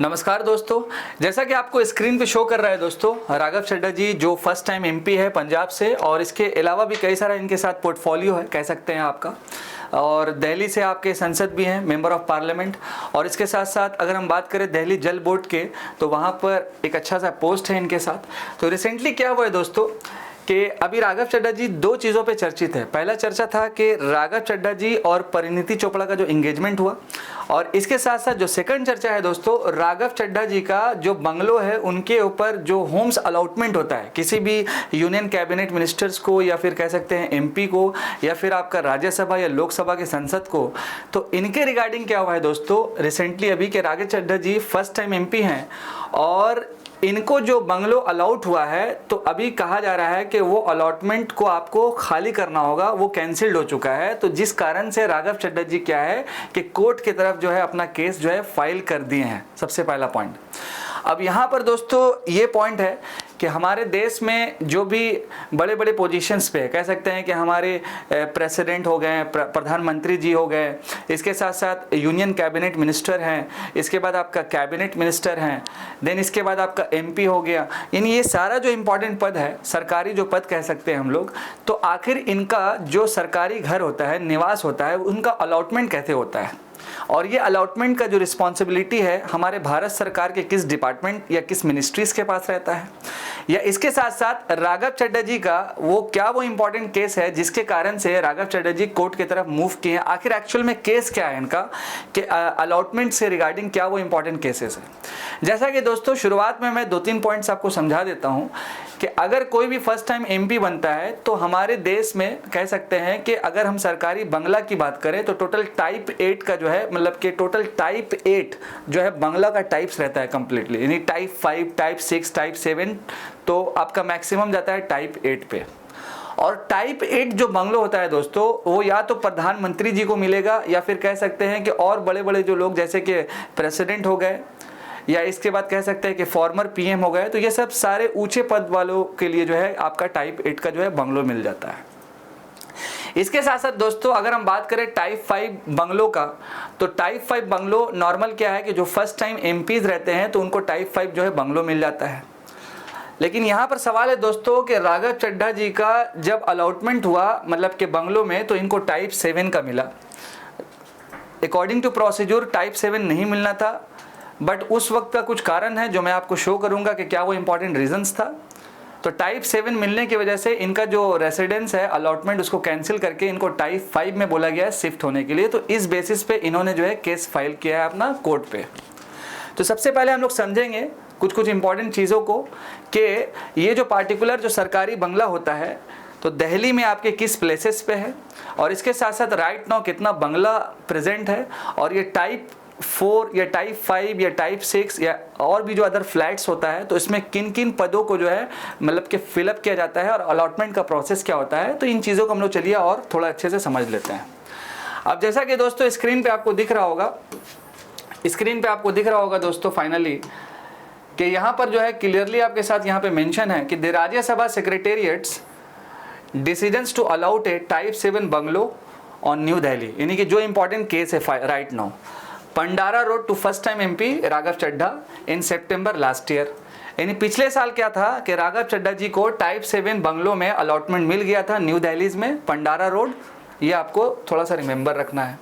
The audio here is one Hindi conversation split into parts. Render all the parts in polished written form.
नमस्कार दोस्तों, जैसा कि आपको स्क्रीन पे शो कर रहा है दोस्तों, राघव चड्ढा जी जो फर्स्ट टाइम एमपी है पंजाब से, और इसके अलावा भी कई सारा इनके साथ पोर्टफोलियो है कह सकते हैं आपका। और दिल्ली से आपके सांसद भी हैं, मेंबर ऑफ पार्लियामेंट। और इसके साथ साथ अगर हम बात करें दिल्ली जल बोर्ड के, तो वहाँ पर एक अच्छा सा पोस्ट है इनके साथ। तो रिसेंटली क्या हुआ है दोस्तों कि अभी राघव चड्ढा जी दो चीज़ों पे चर्चित है। पहला चर्चा था कि राघव चड्ढा जी और परिणीति चोपड़ा का जो एंगेजमेंट हुआ, और इसके साथ साथ जो सेकंड चर्चा है दोस्तों, राघव चड्ढा जी का जो बंगलो है उनके ऊपर जो होम्स अलॉटमेंट होता है किसी भी यूनियन कैबिनेट मिनिस्टर्स को, या फिर कह सकते हैं एमपी को, या फिर आपका राज्यसभा या लोकसभा के संसद को। तो इनके रिगार्डिंग क्या हुआ है दोस्तों रिसेंटली अभी के राघव चड्ढा जी फर्स्ट टाइम एमपी हैं और इनको जो बंगलो अलाउट हुआ है, तो अभी कहा जा रहा है कि वो अलॉटमेंट को आपको खाली करना होगा, वो कैंसिल्ड हो चुका है। तो जिस कारण से राघव चड्ढा जी क्या है कि कोर्ट की तरफ जो है अपना केस जो है फाइल कर दिए हैं। सबसे पहला पॉइंट। अब यहाँ पर दोस्तों ये पॉइंट है कि हमारे देश में जो भी बड़े बड़े पोजीशंस पे कह सकते हैं कि हमारे प्रेसिडेंट हो गए, प्रधानमंत्री जी हो गए, इसके साथ साथ यूनियन कैबिनेट मिनिस्टर हैं, इसके बाद आपका कैबिनेट मिनिस्टर हैं, देन इसके बाद आपका एमपी हो गया, यानी ये सारा जो इम्पोर्टेंट पद है, सरकारी जो पद कह सकते हैं हम लोग, तो आखिर इनका जो सरकारी घर होता है, निवास होता है, उनका अलॉटमेंट कैसे होता है। और ये अलॉटमेंट का जो रिस्पॉन्सिबिलिटी है हमारे भारत सरकार के किस डिपार्टमेंट या किस मिनिस्ट्रीज के पास रहता है, या इसके साथ साथ राघव चड्ढा जी का वो इंपॉर्टेंट केस है जिसके कारण से राघव चड्ढा जी कोर्ट की तरफ मूव किए हैं। आखिर एक्चुअल में केस क्या है इनका कि अलॉटमेंट से रिगार्डिंग क्या वो इंपॉर्टेंट केसेस है। जैसा कि दोस्तों शुरुआत में मैं 2-3 पॉइंट्स आपको समझा देता हूं कि अगर कोई भी फर्स्ट टाइम एमपी बनता है तो हमारे देश में कह सकते हैं कि अगर हम सरकारी बंगला की बात करें तो टोटल टाइप 8 का जो है, मतलब कि टोटल टाइप 8 जो है बंगला का टाइप्स रहता है कंप्लीटली, यानी टाइप 5, टाइप 6, टाइप 7, तो आपका मैक्सिमम जाता है टाइप 8 पे। और टाइप 8 जो बंगलो होता है दोस्तों, वो या तो प्रधानमंत्री जी को मिलेगा, या फिर कह सकते हैं कि और बड़े बड़े जो लोग जैसे कि प्रेसिडेंट हो गए, या इसके बाद कह सकते हैं कि फॉर्मर पीएम हो गए, तो ये सब सारे ऊंचे पद वालों के लिए जो है आपका टाइप 8 का जो है बंगलो मिल जाता है। इसके साथ साथ दोस्तों अगर हम बात करें टाइप 5 बंगलो का, तो टाइप 5 बंगलो नॉर्मल क्या है कि जो फर्स्ट टाइम एमपीज रहते हैं तो उनको टाइप 5 जो है बंगलो मिल जाता है। लेकिन यहाँ पर सवाल है दोस्तों कि राघव चड्ढा जी का जब अलॉटमेंट हुआ मतलब कि बंगलो में, तो इनको टाइप 7 का मिला। अकॉर्डिंग टू प्रोसीजर टाइप 7 नहीं मिलना था, बट उस वक्त का कुछ कारण है जो मैं आपको शो करूंगा कि क्या वो इंपॉर्टेंट रीजंस था। तो टाइप 7 मिलने की वजह से इनका जो रेसिडेंस है अलॉटमेंट उसको कैंसिल करके इनको टाइप 5 में बोला गया है शिफ्ट होने के लिए। तो इस बेसिस पे इन्होंने जो है केस फाइल किया है अपना कोर्ट पे। तो सबसे पहले हम लोग समझेंगे कुछ इंपॉर्टेंट चीज़ों को कि ये जो पार्टिकुलर जो सरकारी बंगला होता है तो दिल्ली में आपके किस प्लेसेस पे है, और इसके साथ साथ राइट नाउ कितना बंगला प्रेजेंट है, और ये टाइप 4 या टाइप 5 या टाइप 6 या और भी जो अदर फ्लैट्स होता है, तो इसमें किन किन पदों को जो है मतलब कि फिलअप किया जाता है और अलॉटमेंट का प्रोसेस क्या होता है। तो इन चीज़ों को हम लोग चलिए और थोड़ा अच्छे से समझ लेते हैं। अब जैसा कि दोस्तों स्क्रीन पे आपको दिख रहा होगा दोस्तों फाइनली कि यहाँ पर जो है क्लियरली आपके साथ यहाँ पे मेंशन है कि the Rajya Sabha secretariat's decisions to allot a type 7 bungalow on New Delhi, यानी कि जो इंपॉर्टेंट केस है right now, Pandara road to first time MP Raghav Chadha in September last year. यानी पिछले साल क्या था कि राघव चड्ढा जी को टाइप 7 बंगलों में अलॉटमेंट मिल गया था न्यू दिल्ली में, पंडारा रोड, ये आपको थोड़ा सा रिमेंबर रखना है।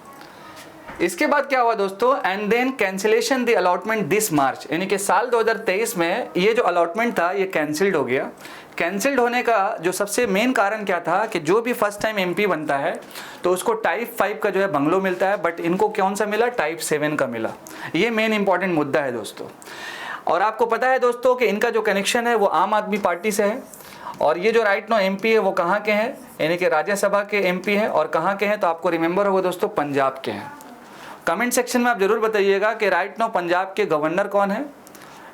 इसके बाद क्या हुआ दोस्तों, and then cancellation the allotment this March, यानी कि साल 2023 में ये जो अलॉटमेंट था ये कैंसिल्ड हो गया। कैंसिल्ड होने का जो सबसे मेन कारण क्या था कि जो भी फर्स्ट टाइम एमपी बनता है तो उसको टाइप 5 का जो है बंगलो मिलता है, बट इनको कौन सा मिला, टाइप 7 का मिला। ये मेन इंपॉर्टेंट मुद्दा है दोस्तों। और आपको पता है दोस्तों कि इनका जो कनेक्शन है वो आम आदमी पार्टी से है, और ये जो राइट नाउ एमपी है वो कहाँ के हैं, यानी कि राज्यसभा के एमपी हैं, और कहाँ के हैं तो आपको रिमेंबर होगा दोस्तों पंजाब के हैं। कमेंट सेक्शन में आप जरूर बताइएगा कि राइट नाउ पंजाब के गवर्नर कौन है,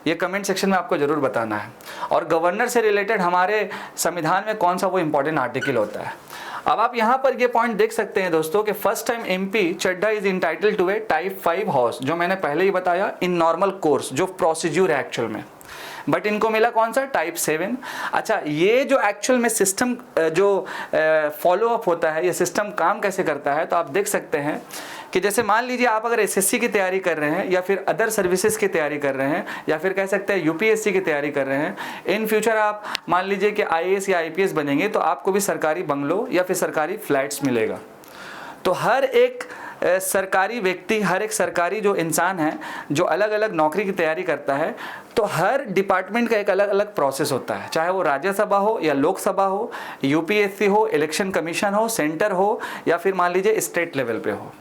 ये कमेंट सेक्शन में आपको जरूर बताना है। और गवर्नर से रिलेटेड हमारे संविधान में कौन सा वो इंपॉर्टेंट आर्टिकल होता है। अब आप यहाँ पर ये पॉइंट देख सकते हैं दोस्तों कि first time MP Chadha is entitled to a type 5 house, जो मैंने पहले ही बताया इन नॉर्मल कोर्स जो प्रोसीज्यूर है एक्चुअल में। बट इनको मिला कौन सा, टाइप 7। अच्छा, ये जो एक्चुअल में सिस्टम जो फॉलो अप होता है, ये सिस्टम काम कैसे करता है, तो आप देख सकते हैं कि जैसे मान लीजिए आप अगर एसएससी की तैयारी कर रहे हैं या फिर अदर सर्विसेज की तैयारी कर रहे हैं या फिर कह सकते हैं यूपीएससी की तैयारी कर रहे हैं, इन फ्यूचर आप मान लीजिए कि आईएएस या आईपीएस बनेंगे, तो आपको भी सरकारी बंगलो या फिर सरकारी फ्लैट्स मिलेगा। तो हर एक सरकारी व्यक्ति, हर एक सरकारी जो इंसान है जो अलग अलग नौकरी की तैयारी करता है, तो हर डिपार्टमेंट का एक अलग अलग प्रोसेस होता है, चाहे वो राज्यसभा हो या लोकसभा हो, यूपीएससी हो, इलेक्शन कमीशन हो, सेंटर हो या फिर मान लीजिए स्टेट लेवल पे हो,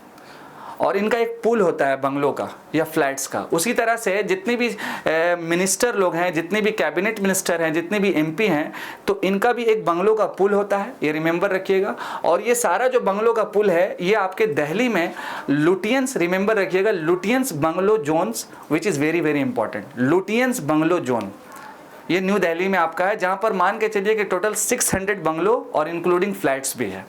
और इनका एक पूल होता है बंगलों का या फ्लैट्स का। उसी तरह से जितने भी मिनिस्टर लोग हैं, जितने भी कैबिनेट मिनिस्टर हैं, जितने भी एमपी हैं, तो इनका भी एक बंगलों का पूल होता है, ये रिमेंबर रखिएगा। और ये सारा जो बंगलों का पूल है, ये आपके दिल्ली में लुटियंस, रिमेंबर रखिएगा, Lutyens bungalow zones, which is very very important. Lutyens bungalow zone ये न्यू दिल्ली में आपका है, जहाँ पर मान के चलिए कि टोटल 600 बंगलो और इंक्लूडिंग फ्लैट्स भी है।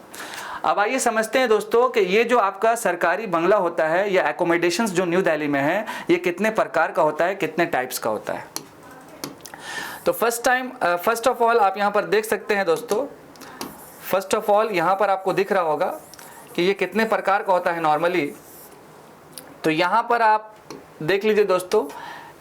अब आइए समझते हैं दोस्तों कि ये जो आपका सरकारी बंगला होता है या एकोमोडेशंस जो न्यू दिल्ली में है, ये कितने प्रकार का होता है, कितने टाइप्स का होता है। तो फर्स्ट ऑफ ऑल आप यहाँ पर देख सकते हैं दोस्तों, फर्स्ट ऑफ ऑल यहाँ पर आपको दिख रहा होगा कि ये कितने प्रकार का होता है नॉर्मली। तो यहाँ पर आप देख लीजिए दोस्तों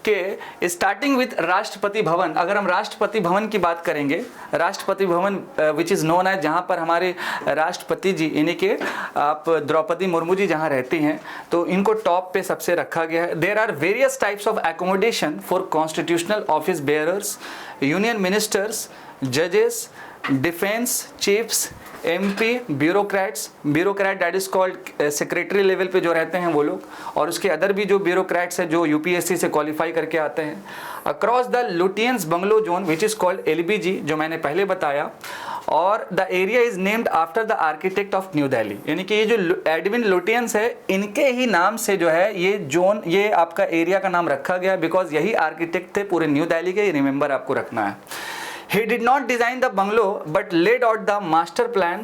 कि स्टार्टिंग विथ राष्ट्रपति भवन, अगर हम राष्ट्रपति भवन की बात करेंगे, Rashtrapati Bhavan which is known है, जहाँ पर हमारे राष्ट्रपति जी यानी कि आप द्रौपदी मुर्मू जी जहाँ रहती हैं, तो इनको टॉप पे सबसे रखा गया है। There are various types of accommodation for constitutional office bearers, union ministers, जजेस, defence chiefs, MP, bureaucrat that is called secretary level पे जो रहते हैं वो लोग, और उसके अदर भी जो ब्यूरोक्रेट्स है जो यूपीएससी से क्वालिफाई करके आते हैं। Across the Lutyens' bungalow zone which is called LBG, जो मैंने पहले बताया, और the area is named after the architect of New Delhi, यानी कि ये जो एडविन लुटियंस है, इनके ही नाम से जो है ये जोन, ये आपका एरिया का नाम रखा गया, बिकॉज यही आर्किटेक्ट थे पूरे न्यू दिल्ली के, ये रिमेंबर आपको रखना है। He did not design the bungalow but laid out the master plan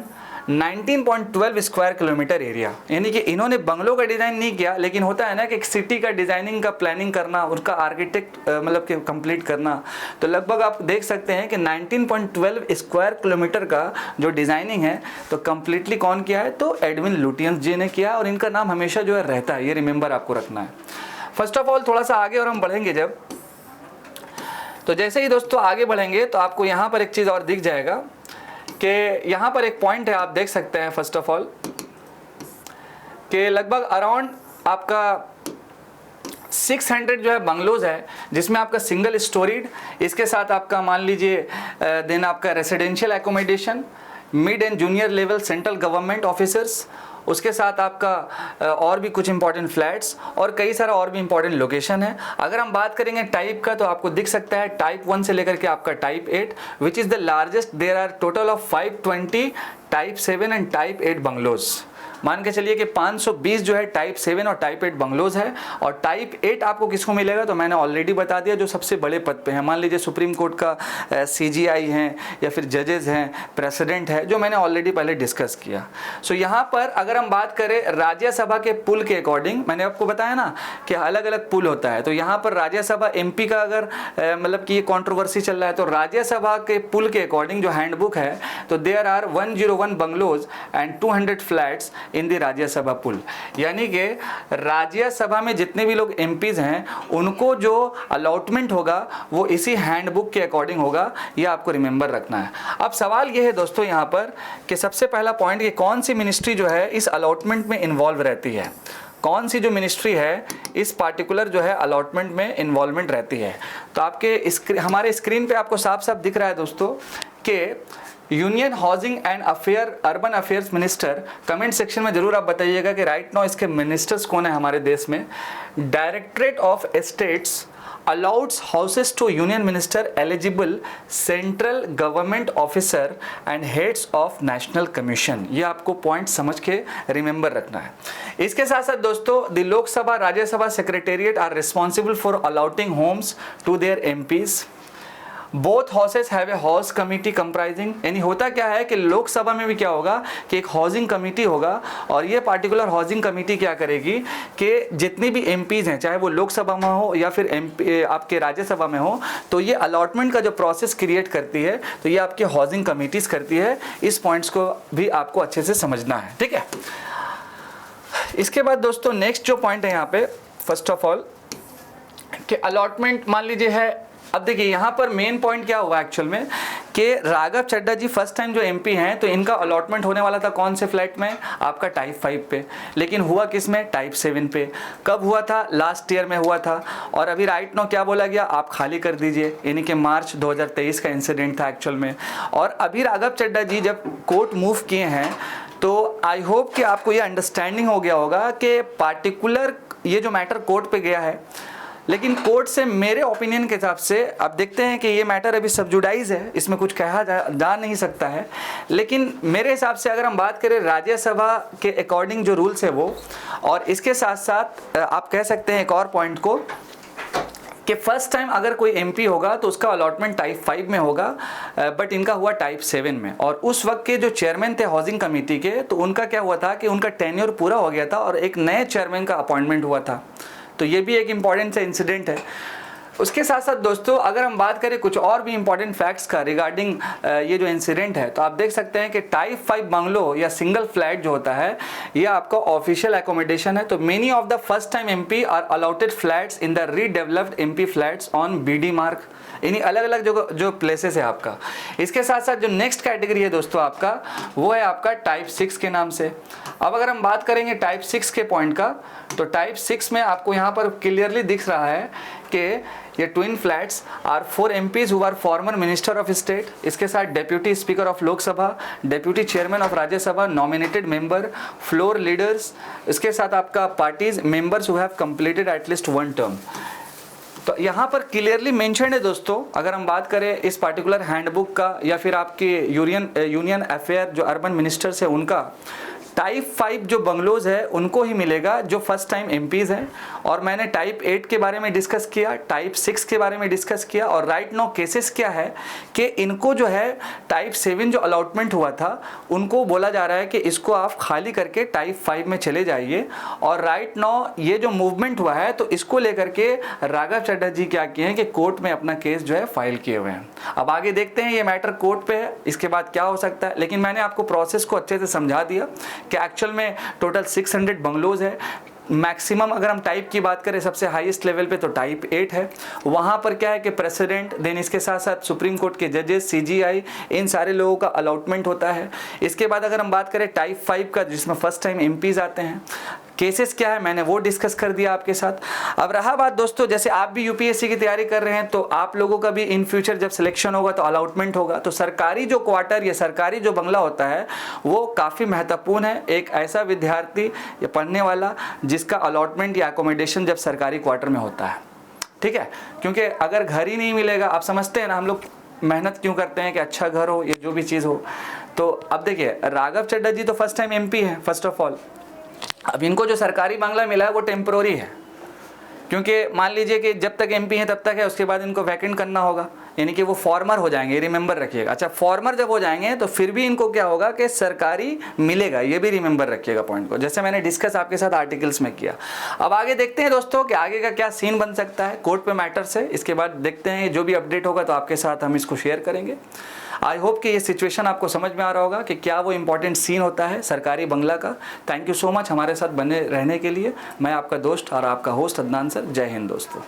19.12 square kilometre area, यानी कि इन्होंने बंगलों का डिज़ाइन नहीं किया, लेकिन होता है ना कि एक सिटी का डिज़ाइनिंग का प्लानिंग करना, उसका आर्किटेक्ट मतलब कि कंप्लीट करना, तो लगभग आप देख सकते हैं कि 19.12 स्क्वायर किलोमीटर का जो डिज़ाइनिंग है तो कम्प्लीटली कौन किया है, तो एडविन लुटियंस जी ने किया, और इनका नाम हमेशा जो है रहता है, ये रिमेंबर आपको रखना है। फर्स्ट ऑफ ऑल थोड़ा सा आगे और हम बढ़ेंगे जब, तो जैसे ही दोस्तों आगे बढ़ेंगे तो आपको यहाँ पर एक चीज़ और दिख जाएगा कि यहाँ पर एक पॉइंट है, आप देख सकते हैं फर्स्ट ऑफ ऑल कि लगभग अराउंड आपका 600 जो है बंगलोज है, जिसमें आपका सिंगल स्टोरीड, इसके साथ आपका मान लीजिए देन आपका residential accommodation, mid and junior level central government officers, उसके साथ आपका और भी कुछ इंपॉर्टेंट फ्लैट्स और कई सारा और भी इंपॉर्टेंट लोकेशन है। अगर हम बात करेंगे टाइप का, तो आपको दिख सकता है टाइप 1 से लेकर के आपका type 8 which is the largest, there are total of 520 type 7 and type 8 bungalows. मान के चलिए कि 520 जो है टाइप 7 और टाइप 8 बंगलोज है, और टाइप 8 आपको किसको मिलेगा, तो मैंने ऑलरेडी बता दिया, जो सबसे बड़े पद पे हैं, मान लीजिए सुप्रीम कोर्ट का सीजीआई हैं या फिर जजेस हैं, प्रेसिडेंट है, जो मैंने ऑलरेडी पहले डिस्कस किया। सो यहाँ पर अगर हम बात करें राज्यसभा के पुल के अकॉर्डिंग, मैंने आपको बताया ना कि अलग अलग पुल होता है, तो यहाँ पर राज्यसभा एमपी का अगर मतलब कि ये कॉन्ट्रोवर्सी चल रहा है, तो राज्यसभा के पुल के अकॉर्डिंग जो हैंडबुक है, तो there are 101 bungalows and 200 flats in the Rajya Sabha pool, यानी कि राज्यसभा में जितने भी लोग एमपीज हैं उनको जो अलॉटमेंट होगा वो इसी हैंडबुक के अकॉर्डिंग होगा, ये आपको रिमेंबर रखना है। अब सवाल ये है दोस्तों यहाँ पर कि सबसे पहला पॉइंट, ये कौन सी मिनिस्ट्री जो है इस अलॉटमेंट में इन्वॉल्व रहती है, कौन सी जो मिनिस्ट्री है इस पार्टिकुलर जो है अलॉटमेंट में इन्वॉल्वमेंट रहती है। तो आपके हमारे स्क्रीन पे आपको साफ साफ दिख रहा है दोस्तों कि union housing and urban affairs minister, comment section में जरूर आप बताइएगा कि राइट नाउ इसके मिनिस्टर्स कौन है हमारे देश में। Directorate of estates allots houses to union minister eligible central government officer and heads of national commission, ये आपको पॉइंट समझ के रिमेंबर रखना है। इसके साथ साथ दोस्तों the Lok Sabha Rajya Sabha secretariat are responsible for allotting homes to their MPs. Both houses have a house committee comprising, यानी होता क्या है कि लोकसभा में भी क्या होगा कि एक हाउसिंग कमेटी होगा और ये पार्टिकुलर हाउसिंग कमेटी क्या करेगी कि जितनी भी एमपीज हैं, चाहे वो लोकसभा में हो या फिर एमपी आपके राज्यसभा में हो, तो ये अलॉटमेंट का जो प्रोसेस क्रिएट करती है तो ये आपकी हाउसिंग कमेटीज करती है। इस पॉइंट्स को भी आपको अच्छे से समझना है, ठीक है। इसके बाद दोस्तों नेक्स्ट जो पॉइंट है यहाँ पे, फर्स्ट ऑफ ऑल कि अलॉटमेंट मान लीजिए है। अब देखिए यहाँ पर मेन पॉइंट क्या हुआ एक्चुअल में कि राघव चड्ढा जी फर्स्ट टाइम जो एमपी हैं तो इनका अलॉटमेंट होने वाला था कौन से फ्लैट में, आपका टाइप 5 पे, लेकिन हुआ किस में, टाइप 7 पे। कब हुआ था, लास्ट ईयर में हुआ था। और अभी राइट नो क्या बोला गया, आप खाली कर दीजिए, यानी कि मार्च 2023 का इंसिडेंट था एक्चुअल में। और अभी राघव चड्ढा जी जब कोर्ट मूव किए हैं तो आई होप कि आपको ये अंडरस्टैंडिंग हो गया होगा कि पार्टिकुलर ये जो मैटर कोर्ट पे गया है, लेकिन कोर्ट से मेरे ओपिनियन के हिसाब से अब देखते हैं कि ये मैटर अभी सबजुडाइज है, इसमें कुछ कहा जा नहीं सकता है। लेकिन मेरे हिसाब से अगर हम बात करें राज्यसभा के अकॉर्डिंग जो रूल्स है वो, और इसके साथ साथ आप कह सकते हैं एक और पॉइंट को कि फर्स्ट टाइम अगर कोई एमपी होगा तो उसका अलॉटमेंट टाइप 5 में होगा, बट इनका हुआ टाइप 7 में। और उस वक्त के जो चेयरमैन थे हाउसिंग कमेटी के, तो उनका क्या हुआ था कि उनका टेन्योर पूरा हो गया था और एक नए चेयरमैन का अपॉइंटमेंट हुआ था। तो ये भी एक इम्पॉर्टेंट सा इंसिडेंट है। उसके साथ साथ दोस्तों अगर हम बात करें कुछ और भी इंपॉर्टेंट फैक्ट्स का रिगार्डिंग ये जो इंसिडेंट है, तो आप देख सकते हैं कि टाइप 5 बंगलो या सिंगल फ्लैट जो होता है ये आपका ऑफिशियल एकोमोडेशन है। तो many of the first time MP are allotted flats in the redeveloped MP flats on BD Marg, यानी अलग अलग जो प्लेसेस है आपका। इसके साथ साथ जो नेक्स्ट कैटेगरी है दोस्तों आपका, वो है आपका टाइप 6 के नाम से। अब अगर हम बात करेंगे टाइप 6 के पॉइंट का, तो टाइप 6 में आपको यहाँ पर क्लियरली दिख रहा है कि ये twin flats are 4 MPs who are former minister of state, इसके साथ deputy speaker of Lok Sabha, deputy chairman of Rajya Sabha, nominated member, floor leaders, इसके साथ आपका parties members who have completed at least 1 term. तो यहाँ पर क्लियरली मेंशन है दोस्तों, अगर हम बात करें इस पार्टिकुलर हैंडबुक का या फिर आपके यूनियन अफेयर जो अर्बन मिनिस्टर्स है उनका, टाइप 5 जो बंगलोज है उनको ही मिलेगा जो फर्स्ट टाइम एमपीज हैं। और मैंने टाइप 8 के बारे में डिस्कस किया, टाइप 6 के बारे में डिस्कस किया, और राइट नो केसेस क्या है कि इनको जो है टाइप 7 जो अलॉटमेंट हुआ था उनको बोला जा रहा है कि इसको आप खाली करके टाइप 5 में चले जाइए। और राइट नो ये जो मूवमेंट हुआ है तो इसको लेकर के राघव चड्ढा जी क्या किए हैं कि कोर्ट में अपना केस जो है फाइल किए हुए हैं। अब आगे देखते हैं, ये मैटर कोर्ट पे है, इसके बाद क्या हो सकता है। लेकिन मैंने आपको प्रोसेस को अच्छे से समझा दिया कि एक्चुअल में टोटल 600 बंगलोज है। मैक्सिमम अगर हम टाइप की बात करें सबसे हाईएस्ट लेवल पे तो टाइप 8 है। वहाँ पर क्या है कि प्रेसिडेंट, देन इसके साथ साथ सुप्रीम कोर्ट के जजेस, सीजीआई, इन सारे लोगों का अलॉटमेंट होता है। इसके बाद अगर हम बात करें टाइप 5 का, जिसमें फर्स्ट टाइम एमपीज आते हैं, केसेस क्या है मैंने वो डिस्कस कर दिया आपके साथ। अब रहा बात दोस्तों, जैसे आप भी यूपीएससी की तैयारी कर रहे हैं तो आप लोगों का भी इन फ्यूचर जब सिलेक्शन होगा तो अलॉटमेंट होगा। तो सरकारी जो क्वार्टर या सरकारी जो बंगला होता है वो काफ़ी महत्वपूर्ण है। एक ऐसा विद्यार्थी या पढ़ने वाला जिसका अलॉटमेंट या एकोमोडेशन जब सरकारी क्वार्टर में होता है, ठीक है, क्योंकि अगर घर ही नहीं मिलेगा, आप समझते हैं ना हम लोग मेहनत क्यों करते हैं कि अच्छा घर हो या जो भी चीज़ हो। तो अब देखिए राघव चड्ढा जी तो फर्स्ट टाइम एमपी हैं फर्स्ट ऑफ ऑल। अब इनको जो सरकारी बांग्ला मिला है वो टेम्परोरी है, क्योंकि मान लीजिए कि जब तक एमपी हैं तब तक है, उसके बाद इनको वैकेंट करना होगा, यानी कि वो फॉर्मर हो जाएंगे, रिमेंबर रखिएगा। अच्छा, फॉर्मर जब हो जाएंगे तो फिर भी इनको क्या होगा कि सरकारी मिलेगा, ये भी रिमेंबर रखिएगा पॉइंट को, जैसे मैंने डिस्कस आपके साथ आर्टिकल्स में किया। अब आगे देखते हैं दोस्तों कि आगे का क्या सीन बन सकता है कोर्ट पे मैटर से। इसके बाद देखते हैं जो भी अपडेट होगा तो आपके साथ हम इसको शेयर करेंगे। आई होप कि ये सिचुएशन आपको समझ में आ रहा होगा कि क्या वो इंपॉर्टेंट सीन होता है सरकारी बंगला का। थैंक यू सो मच हमारे साथ बने रहने के लिए। मैं आपका दोस्त और आपका होस्ट अदनान सर। जय हिंद दोस्तों।